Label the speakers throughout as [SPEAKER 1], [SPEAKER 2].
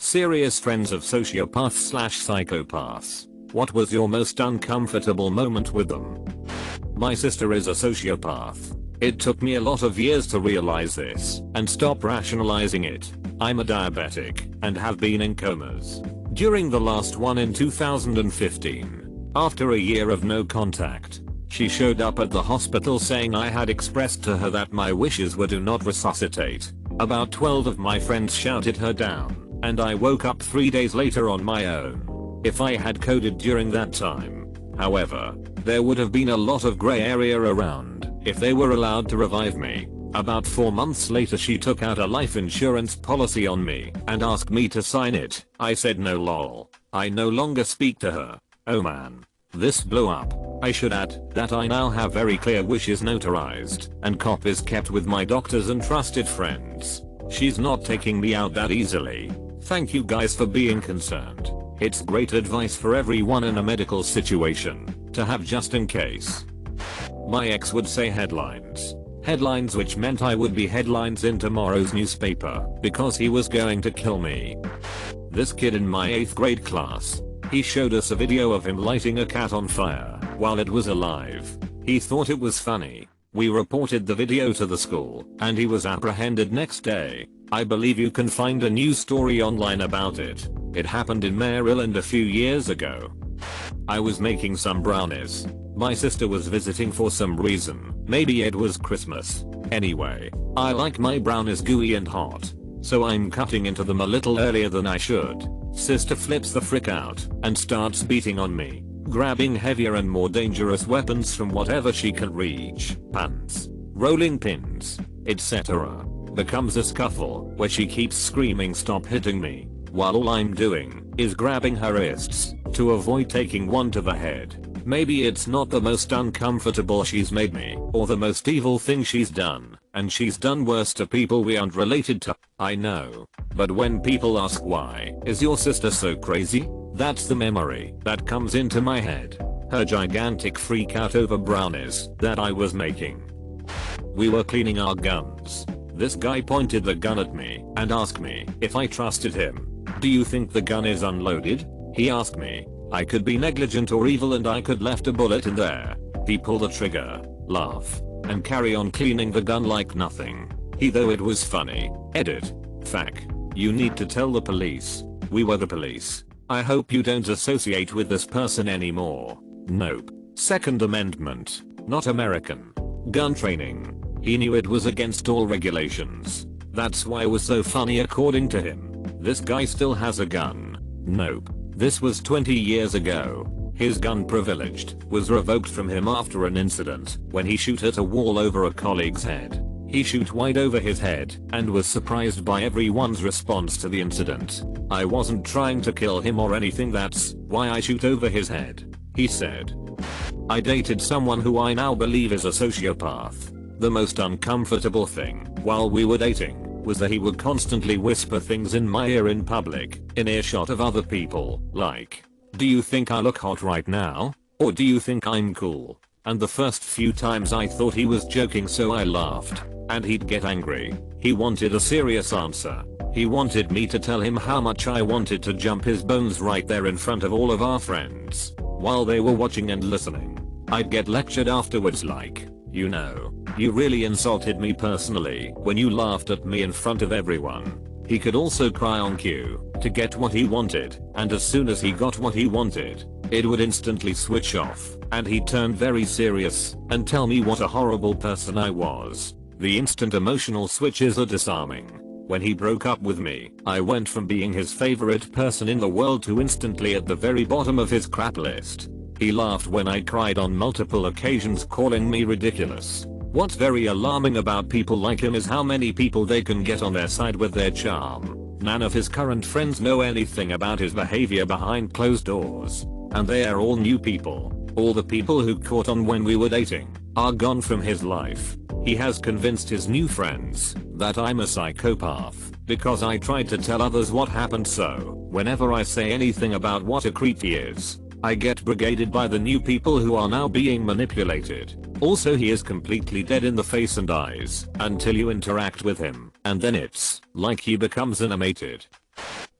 [SPEAKER 1] Serious friends of sociopaths/psychopaths. What was your most uncomfortable moment with them? My sister is a sociopath. It took me a lot of years to realize this and stop rationalizing it. I'm a diabetic and have been in comas. During the last one in 2015, after a year of no contact, she showed up at the hospital saying I had expressed to her that my wishes were to not resuscitate. About 12 of my friends shouted her down, and I woke up 3 days later on my own. If I had coded during that time, however, there would have been a lot of grey area around if they were allowed to revive me. About 4 months later she took out a life insurance policy on me and asked me to sign it. I said no lol. I no longer speak to her. Oh man. This blew up. I should add that I now have very clear wishes notarized and copies kept with my doctors and trusted friends. She's not taking me out that easily. Thank you guys for being concerned. It's great advice for everyone in a medical situation to have just in case. My ex would say headlines. Headlines, which meant I would be headlines in tomorrow's newspaper because he was going to kill me. This kid in my 8th grade class. He showed us a video of him lighting a cat on fire while it was alive. He thought it was funny. We reported the video to the school and he was apprehended next day. I believe you can find a news story online about it. It happened in Maryland a few years ago. I was making some brownies. My sister was visiting for some reason. Maybe it was Christmas. Anyway, I like my brownies gooey and hot. So I'm cutting into them a little earlier than I should. Sister flips the frick out and starts beating on me, grabbing heavier and more dangerous weapons from whatever she can reach, pans, rolling pins, etc. Becomes a scuffle where she keeps screaming stop hitting me, while all I'm doing is grabbing her wrists to avoid taking one to the head. Maybe it's not the most uncomfortable she's made me or the most evil thing she's done, and she's done worse to people we aren't related to. I know. But when people ask why is your sister so crazy, that's the memory that comes into my head. Her gigantic freak out over brownies that I was making. We were cleaning our guns. This guy pointed the gun at me and asked me if I trusted him. Do you think the gun is unloaded? He asked me. I could be negligent or evil and I could left a bullet in there. He pull the trigger, laugh, and carry on cleaning the gun like nothing. He though it was funny. Edit. Fact. You need to tell the police. We were the police. I hope you don't associate with this person anymore. Nope. Second Amendment. Not American. Gun training. He knew it was against all regulations. That's why it was so funny according to him. This guy still has a gun. Nope. This was 20 years ago. His gun privileged was revoked from him after an incident when he shoot at a wall over a colleague's head. He shoot wide over his head and was surprised by everyone's response to the incident. I wasn't trying to kill him or anything, that's why I shoot over his head, he said. I dated someone who I now believe is a sociopath. The most uncomfortable thing while we were dating was that he would constantly whisper things in my ear in public, in earshot of other people, like, do you think I look hot right now? Or do you think I'm cool? And the first few times I thought he was joking, so I laughed, and he'd get angry. He wanted a serious answer. He wanted me to tell him how much I wanted to jump his bones right there in front of all of our friends, while they were watching and listening. I'd get lectured afterwards like, you know, you really insulted me personally when you laughed at me in front of everyone. He could also cry on cue to get what he wanted, and as soon as he got what he wanted, it would instantly switch off, and he'd turn very serious and tell me what a horrible person I was. The instant emotional switches are disarming. When he broke up with me, I went from being his favorite person in the world to instantly at the very bottom of his crap list. He laughed when I cried on multiple occasions, calling me ridiculous. What's very alarming about people like him is how many people they can get on their side with their charm. None of his current friends know anything about his behavior behind closed doors, and they are all new people. All the people who caught on when we were dating are gone from his life. He has convinced his new friends that I'm a psychopath because I tried to tell others what happened, so whenever I say anything about what a creep he is, I get brigaded by the new people who are now being manipulated. Also, he is completely dead in the face and eyes until you interact with him, and then it's like he becomes animated.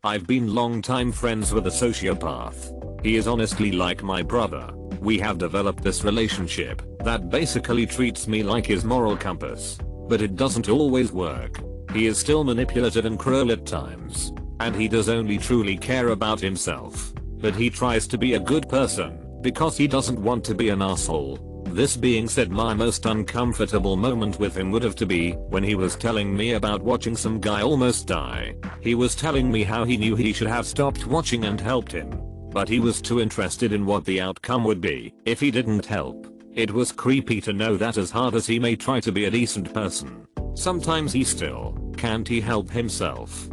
[SPEAKER 1] I've been long-time friends with a sociopath. He is honestly like my brother. We have developed this relationship that basically treats me like his moral compass. But it doesn't always work. He is still manipulative and cruel at times. And he does only truly care about himself. But he tries to be a good person because he doesn't want to be an asshole. This being said, my most uncomfortable moment with him would have to be when he was telling me about watching some guy almost die. He was telling me how he knew he should have stopped watching and helped him. But he was too interested in what the outcome would be if he didn't help. It was creepy to know that as hard as he may try to be a decent person, sometimes he still can't help himself.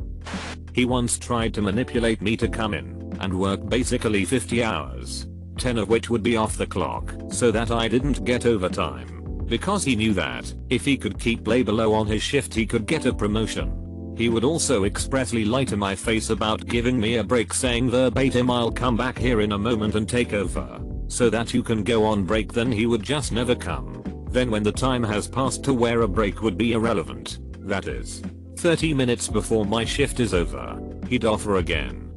[SPEAKER 1] He once tried to manipulate me to come in and work basically 50 hours. 10 of which would be off the clock so that I didn't get overtime. Because he knew that if he could keep labor low on his shift he could get a promotion. He would also expressly lie to my face about giving me a break, saying verbatim, "I'll come back here in a moment and take over so that you can go on break." Then he would just never come. Then when the time has passed to where a break would be irrelevant, that is 30 minutes before my shift is over, he'd offer again.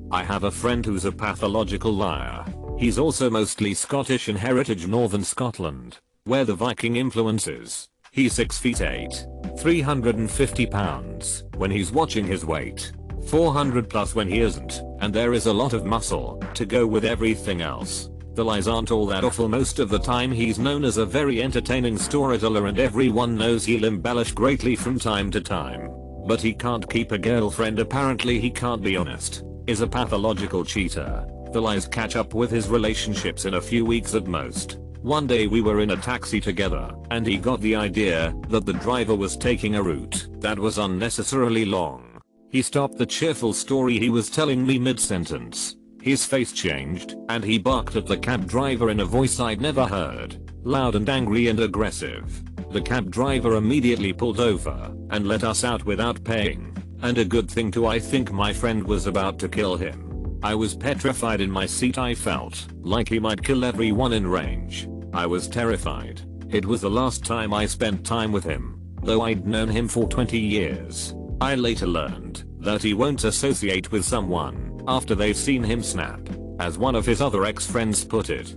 [SPEAKER 1] I have a friend who's a pathological liar. He's also mostly Scottish in heritage, northern Scotland, where the Viking influence is. He's 6'8", 350 pounds when he's watching his weight, 400 plus when he isn't, and there is a lot of muscle to go with everything else. The lies aren't all that awful most of the time. He's known as a very entertaining storyteller and everyone knows he'll embellish greatly from time to time. But he can't keep a girlfriend, apparently he can't be honest, is a pathological cheater. The lies catch up with his relationships in a few weeks at most. One day we were in a taxi together and he got the idea that the driver was taking a route that was unnecessarily long. He stopped the cheerful story he was telling me mid-sentence. His face changed and he barked at the cab driver in a voice I'd never heard, loud and angry and aggressive. The cab driver immediately pulled over and let us out without paying. And a good thing too, I think my friend was about to kill him. I was petrified in my seat. I felt like he might kill everyone in range. I was terrified. It was the last time I spent time with him, though I'd known him for 20 years. I later learned that he won't associate with someone after they've seen him snap, as one of his other ex-friends put it.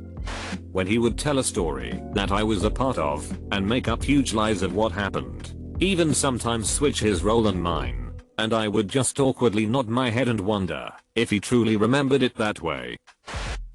[SPEAKER 1] When he would tell a story that I was a part of and make up huge lies of what happened, even sometimes switch his role and mine. And I would just awkwardly nod my head and wonder if he truly remembered it that way.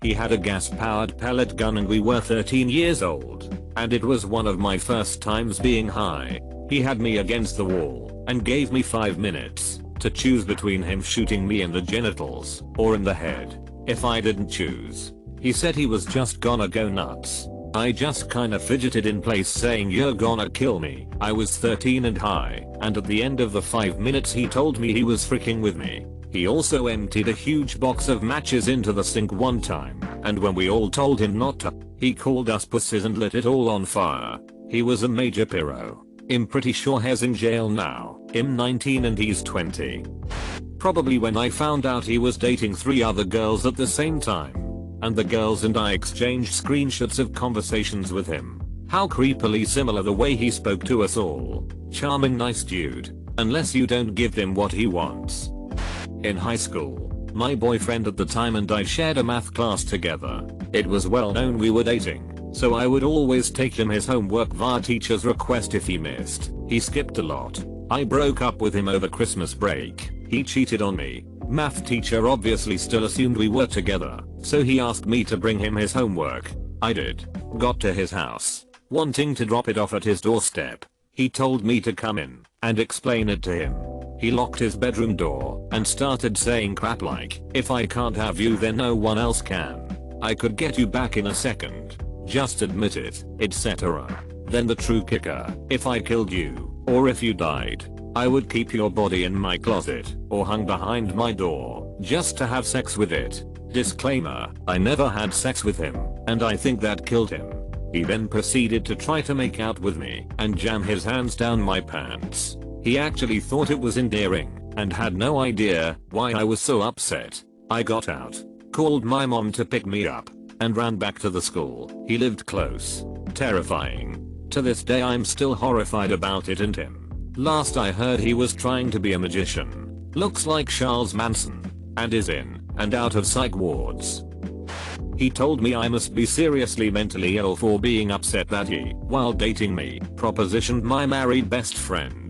[SPEAKER 1] He had a gas-powered pellet gun and we were 13 years old, and it was one of my first times being high. He had me against the wall and gave me 5 minutes to choose between him shooting me in the genitals or in the head. If I didn't choose, he said he was just gonna go nuts. I just kinda fidgeted in place saying, "You're gonna kill me." I was 13 and high, and at the end of the 5 minutes he told me he was freaking with me. He also emptied a huge box of matches into the sink one time, and when we all told him not to, he called us pussies and lit it all on fire. He was a major pyro. I'm pretty sure he's in jail now. I'm 19 and he's 20. Probably when I found out he was dating 3 other girls at the same time. And the girls and I exchanged screenshots of conversations with him. How creepily similar the way he spoke to us all. Charming, nice dude. Unless you don't give him what he wants. In high school, my boyfriend at the time and I shared a math class together. It was well known we were dating, so I would always take him his homework via teacher's request if he missed. He skipped a lot. I broke up with him over Christmas break. He cheated on me. Math teacher obviously still assumed we were together, so he asked me to bring him his homework. I did. Got to his house, wanting to drop it off at his doorstep. He told me to come in and explain it to him. He locked his bedroom door and started saying crap like, "If I can't have you then no one else can. I could get you back in a second. Just admit it," etc. Then the true kicker, if I killed you, or if you died, I would keep your body in my closet or hung behind my door just to have sex with it. Disclaimer, I never had sex with him, and I think that killed him. He then proceeded to try to make out with me and jam his hands down my pants. He actually thought it was endearing and had no idea why I was so upset. I got out, called my mom to pick me up, and ran back to the school. He lived close. Terrifying. To this day I'm still horrified about it and him. Last I heard he was trying to be a magician. looks like Charles Manson, and is in and out of psych wards. He told me I must be seriously mentally ill for being upset that he, while dating me, propositioned my married best friend.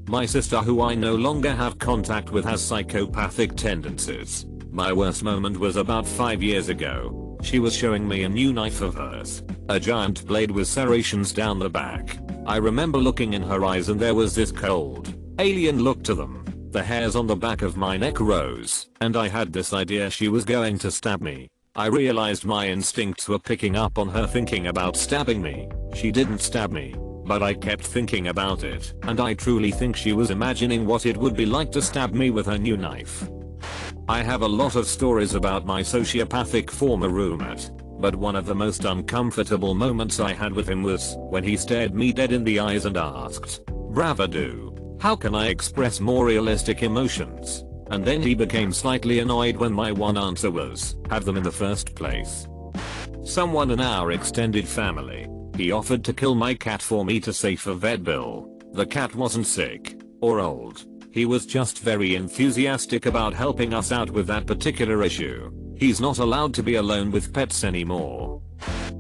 [SPEAKER 1] My sister, who I no longer have contact with, has psychopathic tendencies. My worst moment was about 5 years ago. She was showing me a new knife of hers. A giant blade with serrations down the back. I remember looking in her eyes and there was this cold, alien look to them. The hairs on the back of my neck rose, and I had this idea she was going to stab me. I realized my instincts were picking up on her thinking about stabbing me. She didn't stab me, but I kept thinking about it, and I truly think she was imagining what it would be like to stab me with her new knife. I have a lot of stories about my sociopathic former roommate, but one of the most uncomfortable moments I had with him was when he stared me dead in the eyes and asked, "Bravado, how can I express more realistic emotions?" And then he became slightly annoyed when my one answer was, "Have them in the first place." Someone in our extended family, he offered to kill my cat for me to save a vet bill. The cat wasn't sick or old. He was just very enthusiastic about helping us out with that particular issue. He's not allowed to be alone with pets anymore.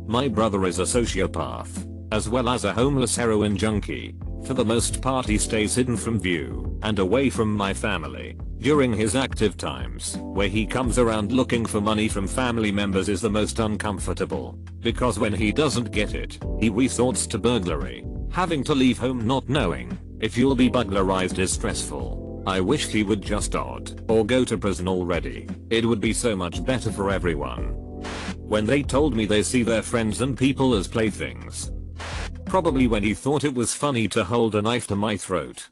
[SPEAKER 1] My brother is a sociopath, as well as a homeless heroin junkie. For the most part he stays hidden from view and away from my family. During his active times, where he comes around looking for money from family members, is the most uncomfortable, because when he doesn't get it, he resorts to burglary. Having to leave home not knowing if you'll be burglarized is stressful. I wish he would just odd or go to prison already. It would be so much better for everyone. When they told me they see their friends and people as playthings. Probably when he thought it was funny to hold a knife to my throat.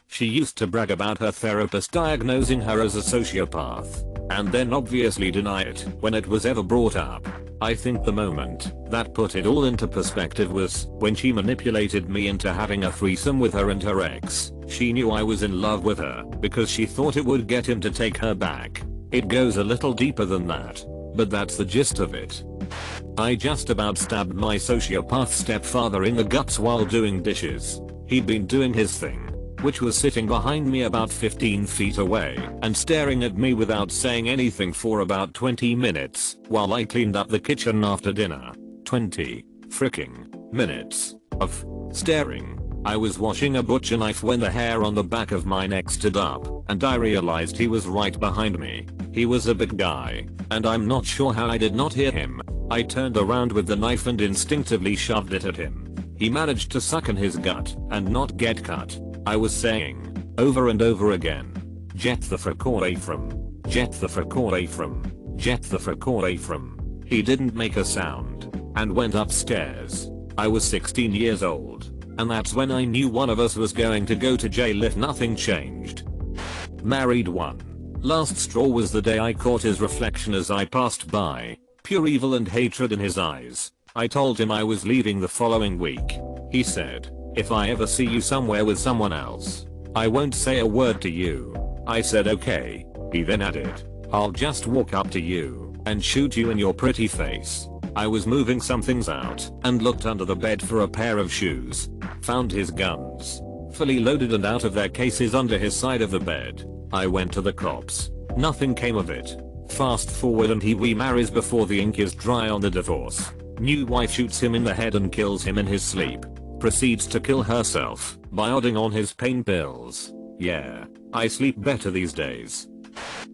[SPEAKER 1] She used to brag about her therapist diagnosing her as a sociopath, and then obviously deny it when it was ever brought up. I think the moment that put it all into perspective was when she manipulated me into having a threesome with her and her ex. She knew I was in love with her because she thought it would get him to take her back. It goes a little deeper than that, but that's the gist of it. I just about stabbed my sociopath stepfather in the guts while doing dishes. He'd been doing his thing, which was sitting behind me about 15 feet away and staring at me without saying anything for about 20 minutes while I cleaned up the kitchen after dinner. 20 fricking minutes of staring. I was washing a butcher knife when the hair on the back of my neck stood up and I realized he was right behind me. He was a big guy, and I'm not sure how I did not hear him. I turned around with the knife and instinctively shoved it at him. He managed to suck in his gut and not get cut. I was saying, over and over again, "Jet the frick away from, jet the frick away from, jet the frick away from." He didn't make a sound and went upstairs. I was 16 years old, and that's when I knew one of us was going to go to jail if nothing changed. Married one. Last straw was the day I caught his reflection as I passed by. Pure evil and hatred in his eyes. I told him I was leaving the following week. He said, "If I ever see you somewhere with someone else, I won't say a word to you." I said okay. He then added, "I'll just walk up to you and shoot you in your pretty face." I was moving some things out and looked under the bed for a pair of shoes. Found his guns, fully loaded and out of their cases, under his side of the bed. I went to the cops. Nothing came of it. Fast forward and he remarries before the ink is dry on the divorce. New wife shoots him in the head and kills him in his sleep. Proceeds to kill herself by adding on his pain pills. Yeah, I sleep better these days.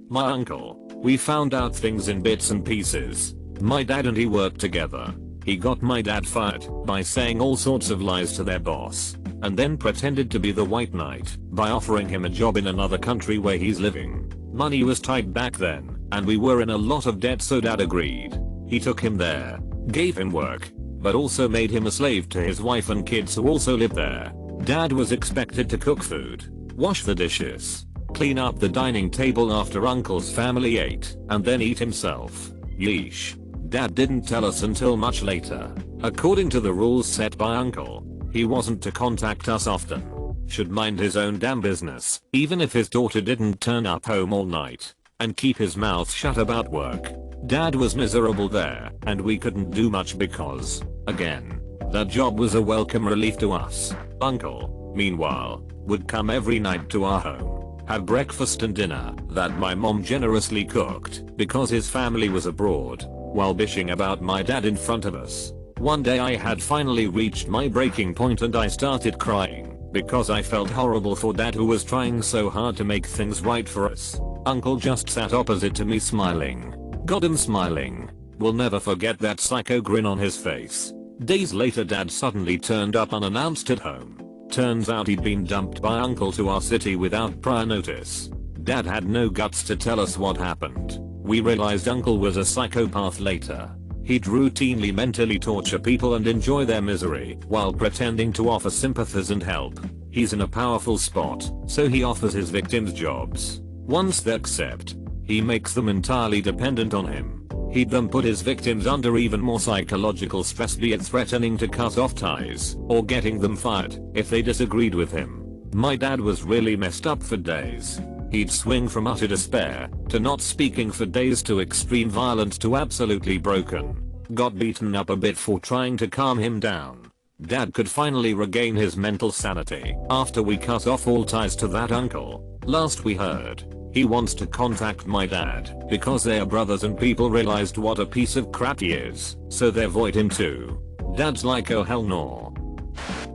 [SPEAKER 1] My uncle. We found out things in bits and pieces. My dad and he worked together. He got my dad fired by saying all sorts of lies to their boss, and then pretended to be the white knight by offering him a job in another country where he's living. Money was tight back then, and we were in a lot of debt, so dad agreed. He took him there, gave him work, but also made him a slave to his wife and kids who also lived there. Dad was expected to cook food, wash the dishes, clean up the dining table after uncle's family ate, and then eat himself. Yeesh. Dad didn't tell us until much later. According to the rules set by uncle, he wasn't to contact us often. Should mind his own damn business, even if his daughter didn't turn up home all night, and keep his mouth shut about work. Dad was miserable there, and we couldn't do much because, again, that job was a welcome relief to us. Uncle, meanwhile, would come every night to our home, had breakfast and dinner that my mom generously cooked because his family was abroad, while bitching about my dad in front of us. One day I had finally reached my breaking point and I started crying because I felt horrible for dad who was trying so hard to make things right for us. Uncle just sat opposite to me smiling. Got him smiling. Will never forget that psycho grin on his face. Days later dad suddenly turned up unannounced at home. Turns out he'd been dumped by uncle to our city without prior notice. Dad had no guts to tell us what happened. We realized uncle was a psychopath later. He'd routinely mentally torture people and enjoy their misery while pretending to offer sympathies and help. He's in a powerful spot, so he offers his victims jobs. Once they accept, he makes them entirely dependent on him. He'd then put his victims under even more psychological stress, be it threatening to cut off ties or getting them fired if they disagreed with him. My dad was really messed up for days. He'd swing from utter despair to not speaking for days to extreme violence to absolutely broken. Got beaten up a bit for trying to calm him down. Dad could finally regain his mental sanity after we cut off all ties to that uncle. Last we heard, he wants to contact my dad because they are brothers and people realized what a piece of crap he is, so they avoid him too. Dad's like, oh hell no.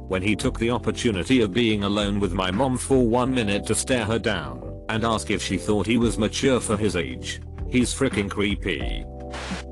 [SPEAKER 1] When he took the opportunity of being alone with my mom for 1 minute to stare her down and ask if she thought he was mature for his age. He's freaking creepy.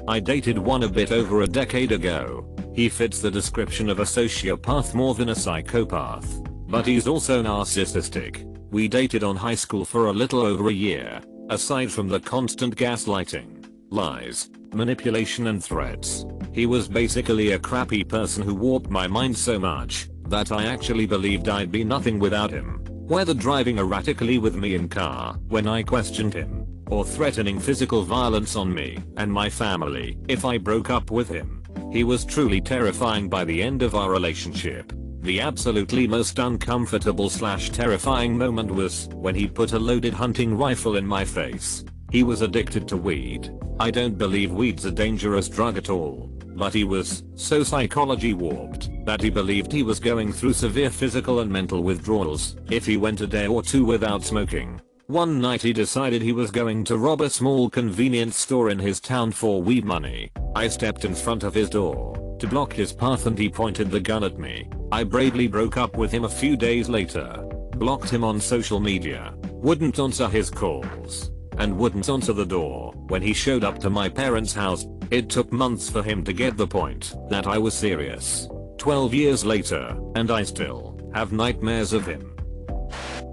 [SPEAKER 1] I dated one a bit over a decade ago. He fits the description of a sociopath more than a psychopath, but he's also narcissistic. We dated on high school for a little over a year. Aside from the constant gaslighting, lies, manipulation and threats, he was basically a crappy person who warped my mind so much that I actually believed I'd be nothing without him. Whether driving erratically with me in car when I questioned him, or threatening physical violence on me and my family if I broke up with him. He was truly terrifying by the end of our relationship. The absolutely most uncomfortable / terrifying moment was when he put a loaded hunting rifle in my face. He was addicted to weed. I don't believe weed's a dangerous drug at all, but he was so psychology warped that he believed he was going through severe physical and mental withdrawals if he went a day or two without smoking. One night he decided he was going to rob a small convenience store in his town for weed money. I stepped in front of his door to block his path and he pointed the gun at me. I bravely broke up with him a few days later, blocked him on social media, wouldn't answer his calls, and wouldn't answer the door when he showed up to my parents' house. It took months for him to get the point that I was serious. 12 years later, and I still have nightmares of him.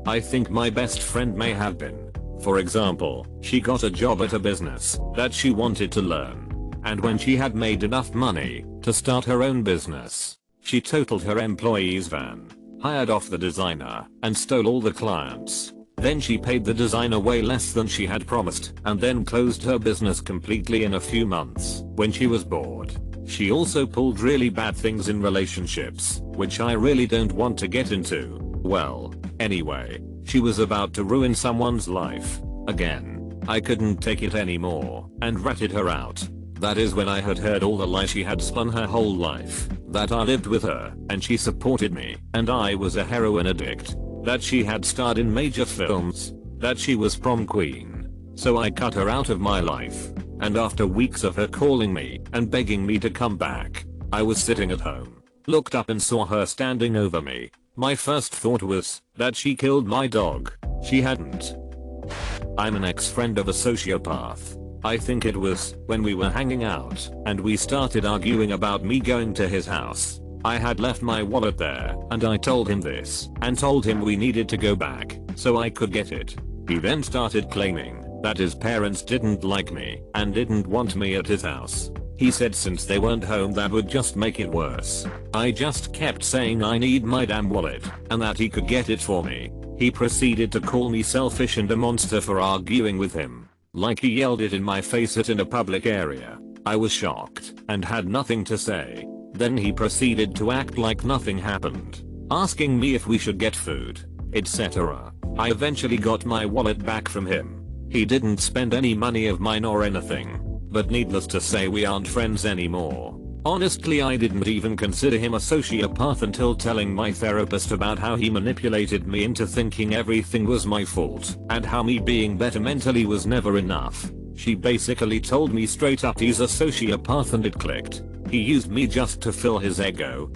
[SPEAKER 1] I think my best friend may have been. For example, she got a job at a business that she wanted to learn. And when she had made enough money to start her own business, she totaled her employee's van, hired off the designer, and stole all the clients. Then she paid the designer way less than she had promised and then closed her business completely in a few months when she was bored. She also pulled really bad things in relationships, which I really don't want to get into. Well, anyway, she was about to ruin someone's life. Again, I couldn't take it anymore and ratted her out. That is when I had heard all the lies she had spun her whole life, that I lived with her and she supported me and I was a heroin addict, that she had starred in major films, that she was prom queen. So I cut her out of my life. And after weeks of her calling me and begging me to come back, I was sitting at home, looked up and saw her standing over me. My first thought was that she killed my dog. She hadn't. I'm an ex-friend of a sociopath. I think it was when we were hanging out and we started arguing about me going to his house. I had left my wallet there and I told him this and told him we needed to go back so I could get it. He then started claiming that his parents didn't like me and didn't want me at his house. He said since they weren't home that would just make it worse. I just kept saying I need my damn wallet and that he could get it for me. He proceeded to call me selfish and a monster for arguing with him. Like he yelled it in my face in a public area. I was shocked and had nothing to say. Then he proceeded to act like nothing happened, asking me if we should get food, etc. I eventually got my wallet back from him. He didn't spend any money of mine or anything, but needless to say we aren't friends anymore. Honestly, I didn't even consider him a sociopath until telling my therapist about how he manipulated me into thinking everything was my fault and how me being better mentally was never enough. She basically told me straight up he's a sociopath and it clicked. He used me just to fill his ego.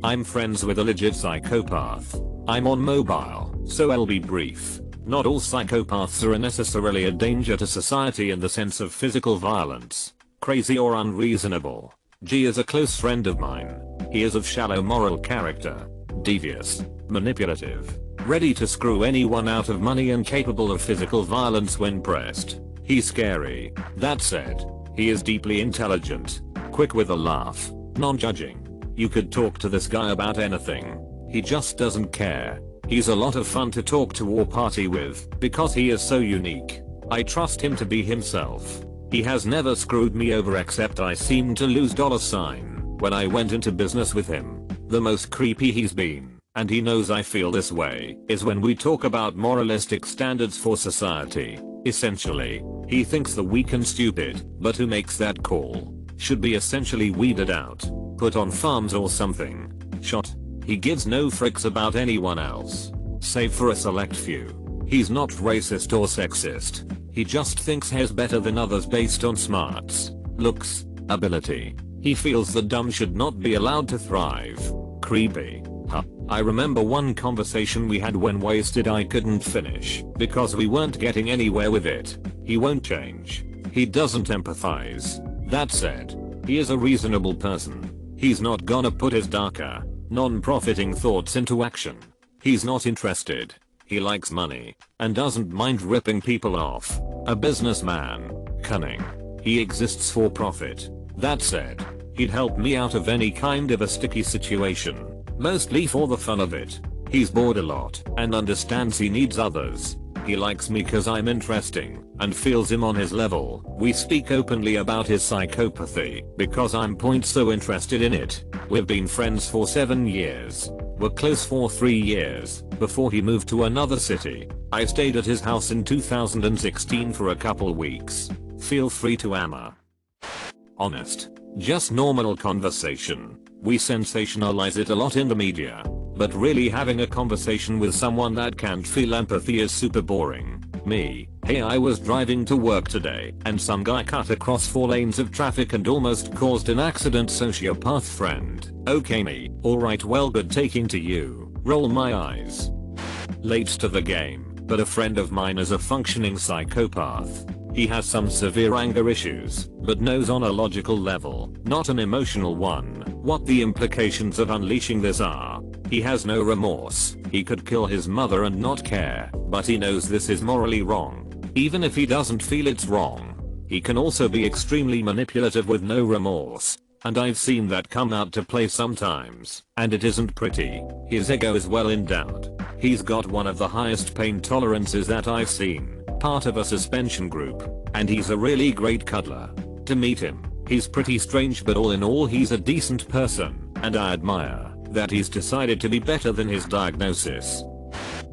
[SPEAKER 1] I'm friends with a legit psychopath. I'm on mobile, so I'll be brief. Not all psychopaths are necessarily a danger to society in the sense of physical violence, crazy or unreasonable. G is a close friend of mine. He is of shallow moral character, devious, manipulative, ready to screw anyone out of money and capable of physical violence when pressed. He's scary. That said, he is deeply intelligent, quick with a laugh, non-judging. You could talk to this guy about anything. He just doesn't care. He's a lot of fun to talk to or party with because he is so unique. I trust him to be himself. He has never screwed me over except I seemed to lose $sign when I went into business with him. The most creepy he's been, and he knows I feel this way, is when we talk about moralistic standards for society. Essentially, he thinks the weak and stupid, but who makes that call, should be essentially weeded out, put on farms or something. Shot. He gives no fricks about anyone else, save for a select few. He's not racist or sexist. He just thinks he's better than others based on smarts, looks, ability. He feels the dumb should not be allowed to thrive. Creepy. Huh. I remember one conversation we had when wasted I couldn't finish because we weren't getting anywhere with it. He won't change. He doesn't empathize. That said, he is a reasonable person. He's not gonna put his darker, non-profiting thoughts into action. He's not interested. He likes money and doesn't mind ripping people off. A businessman. Cunning. He exists for profit. That said, he'd help me out of any kind of a sticky situation, mostly for the fun of it. He's bored a lot and understands he needs others. He likes me cause I'm interesting and feels him on his level. We speak openly about his psychopathy because I'm so interested in it. We've been friends for 7 years. We're close for 3 years before he moved to another city. I stayed at his house in 2016 for a couple weeks. Feel free to amma. Honest. Just normal conversation. We sensationalize it a lot in the media, but really having a conversation with someone that can't feel empathy is super boring. Me. Hey, I was driving to work today and some guy cut across 4 lanes of traffic and almost caused an accident. Sociopath friend. Okay me. Alright, well, good taking to you. Roll my eyes. Late to the game, but a friend of mine is a functioning psychopath. He has some severe anger issues, but knows on a logical level, not an emotional one, what the implications of unleashing this are. He has no remorse. He could kill his mother and not care, but he knows this is morally wrong. Even if he doesn't feel it's wrong. He can also be extremely manipulative with no remorse. And I've seen that come out to play sometimes, and it isn't pretty. His ego is well endowed. He's got one of the highest pain tolerances that I've seen, part of a suspension group, and he's a really great cuddler. To meet him, he's pretty strange, but all in all he's a decent person, and I admire that he's decided to be better than his diagnosis.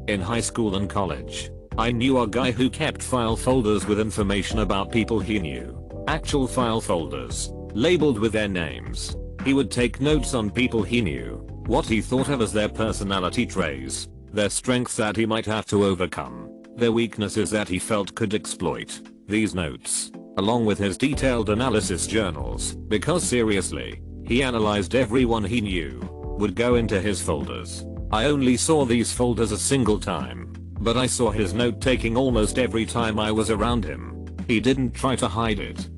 [SPEAKER 1] In high school and college, I knew a guy who kept file folders with information about people he knew. Actual file folders, labeled with their names. He would take notes on people he knew, what he thought of as their personality traits, their strengths that he might have to overcome, their weaknesses that he felt could exploit. These notes, along with his detailed analysis journals, because seriously, he analyzed everyone he knew, would go into his folders. I only saw these folders a single time, but I saw his note taking almost every time I was around him. He didn't try to hide it.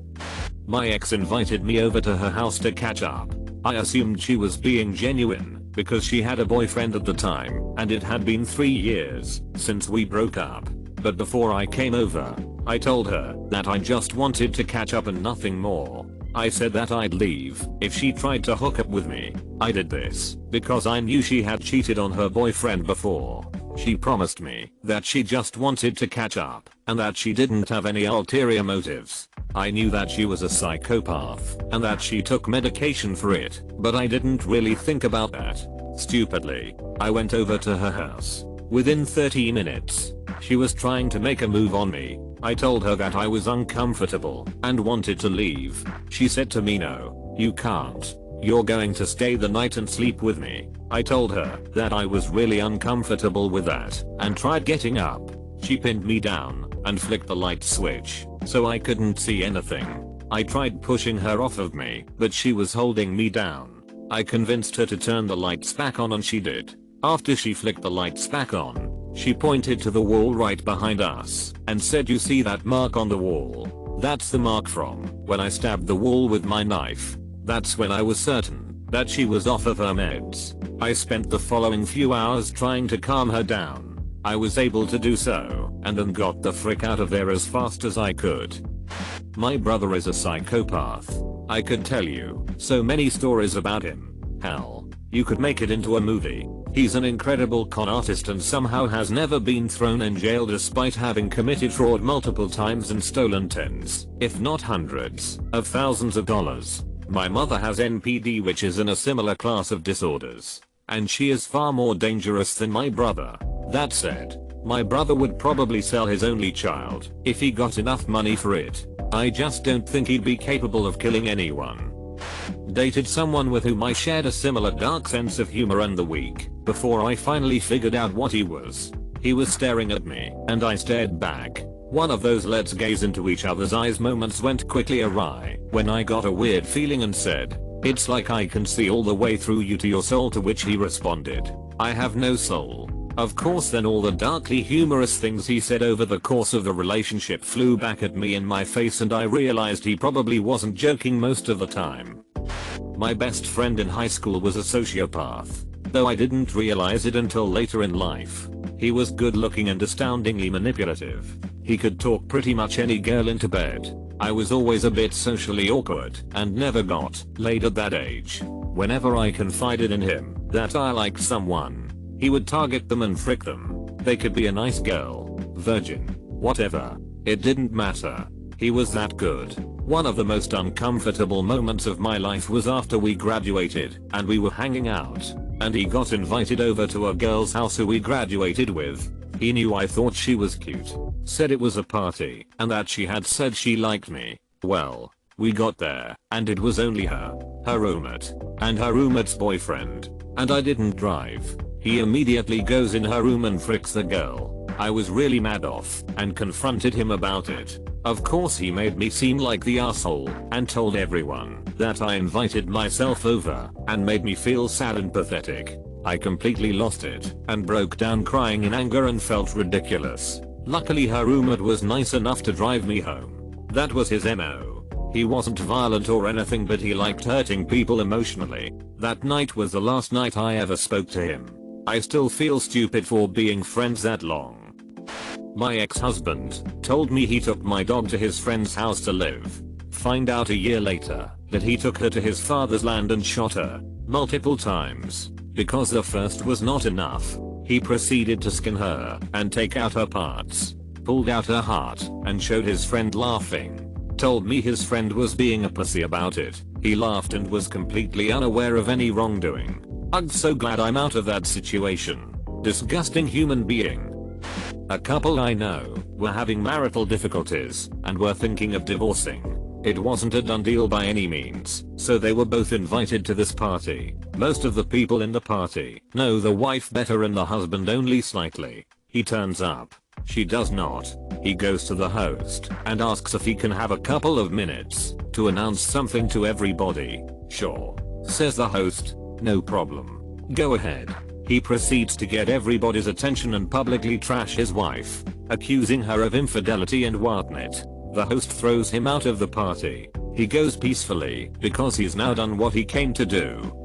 [SPEAKER 1] My ex invited me over to her house to catch up. I assumed she was being genuine because she had a boyfriend at the time and it had been 3 years since we broke up. But before I came over, I told her that I just wanted to catch up and nothing more. I said that I'd leave if she tried to hook up with me. I did this because I knew she had cheated on her boyfriend before. She promised me that she just wanted to catch up and that she didn't have any ulterior motives. I knew that she was a psychopath and that she took medication for it, but I didn't really think about that. Stupidly, I went over to her house. Within 30 minutes, she was trying to make a move on me. I told her that I was uncomfortable and wanted to leave. She said to me, "No, You can't. You're going to stay the night and sleep with me. I told her that I was really uncomfortable with that and tried getting up. She pinned me down and flicked the light switch so I couldn't see anything. I tried pushing her off of me, but she was holding me down. I convinced her to turn the lights back on and she did. After she flicked the lights back on, she pointed to the wall right behind us and said, "You see that mark on the wall? That's the mark from when I stabbed the wall with my knife." That's when I was certain that she was off of her meds. I spent the following few hours trying to calm her down. I was able to do so, and then got the frick out of there as fast as I could. My brother is a psychopath. I could tell you so many stories about him. Hell, you could make it into a movie. He's an incredible con artist and somehow has never been thrown in jail despite having committed fraud multiple times and stolen tens, if not hundreds, of thousands of dollars. My mother has NPD, which is in a similar class of disorders, and she is far more dangerous than my brother. That said, my brother would probably sell his only child if he got enough money for it. I just don't think he'd be capable of killing anyone. Dated someone with whom I shared a similar dark sense of humor, and the week before I finally figured out what he was staring at me and I stared back. One of those let's gaze into each other's eyes moments went quickly awry when I got a weird feeling and said, "It's like I can see all the way through you to your soul," to which he responded, "I have no soul." Of course, then all the darkly humorous things he said over the course of the relationship flew back at me in my face, and I realized he probably wasn't joking most of the time. My best friend in high school was a sociopath, though I didn't realize it until later in life. He was good looking and astoundingly manipulative. He could talk pretty much any girl into bed. I was always a bit socially awkward and never got laid at that age. Whenever I confided in him that I liked someone, he would target them and frick them. They could be a nice girl, virgin, whatever. It didn't matter. He was that good. One of the most uncomfortable moments of my life was after we graduated and we were hanging out, and he got invited over to a girl's house who we graduated with. He knew I thought she was cute, said it was a party, and that she had said she liked me. Well, we got there, and it was only her roommate, and her roommate's boyfriend, and I didn't drive. He immediately goes in her room and fricks the girl. I was really mad off and confronted him about it. Of course, he made me seem like the asshole and told everyone that I invited myself over and made me feel sad and pathetic. I completely lost it and broke down crying in anger and felt ridiculous. Luckily, her roommate was nice enough to drive me home. That was his MO. He wasn't violent or anything, but he liked hurting people emotionally. That night was the last night I ever spoke to him. I still feel stupid for being friends that long. My ex-husband told me he took my dog to his friend's house to live. Find out a year later that he took her to his father's land and shot her multiple times. Because the first was not enough, he proceeded to skin her and take out her parts, pulled out her heart and showed his friend laughing. Told me his friend was being a pussy about it. He laughed and was completely unaware of any wrongdoing. I'm so glad I'm out of that situation. Disgusting human being. A couple I know were having marital difficulties and were thinking of divorcing. It wasn't a done deal by any means, so they were both invited to this party. Most of the people in the party know the wife better and the husband only slightly. He turns up. She does not. He goes to the host and asks if he can have a couple of minutes to announce something to everybody. Sure, says the host. No problem. Go ahead. He proceeds to get everybody's attention and publicly trash his wife, accusing her of infidelity and whatnot. The host throws him out of the party. He goes peacefully because he's now done what he came to do.